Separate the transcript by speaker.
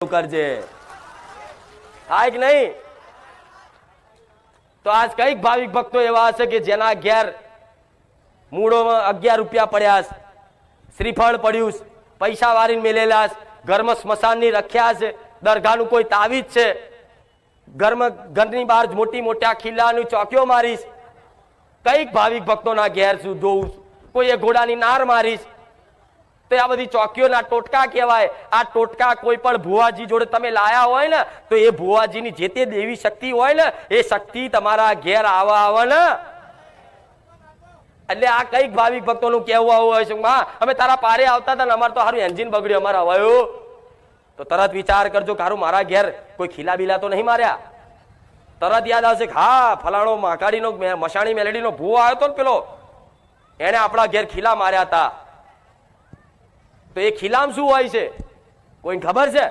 Speaker 1: કરજે, થાય કે નહીં? તો આજ કઈક ભાવિક ભક્તો એવા હશે કે જેના ઘેર મૂળોમાં 11 રૂપિયા પડ્યા, શ્રીફળ પડ્યું, પૈસા વારીને મેલેલા, ઘરમાં સ્મશાનની રખ્યા છે, દરગાહનું કોઈ તાવીજ છે, ઘરમાં ઘરની બહાર મોટી મોટા ખીલ્લાની ચોકીઓ મારીશ, કઈક ભાવિક ભક્તોના ઘેર શું જોઉં, કોઈએ ઘોડાની નાર મારીશ, તો આ બધી ચોકીઓના ટોટકા કહેવાય. આ ટોટકા કોઈ પણ ભુવાજી જોડે તમે લાયા હોય ને તો એ ભુવાજીની જે તે દેવી શક્તિ હોય ને એ શક્તિ તમારા ઘેર આવે ને. એટલે આ કઈક ભાવિક ભક્તોનું કહેવું આવું હોય છે, માં અમે તારા પારે આવતા હતા ને અમારે તો સારું એન્જિન બગડ્યું, અમારે હવાયું, તો તરત વિચાર કરજો કે હારું મારા ઘેર કોઈ ખીલા બીલા તો નહીં માર્યા. તરત યાદ આવશે કે હા ફલાણો માકાડીનો મશાણી મેલેડીનો ભૂવો આવ્યો હતો ને પેલો, એને આપણા ઘેર ખીલા માર્યા હતા. તો એ ખીલામ શું હોય છે કોઈને ખબર છે?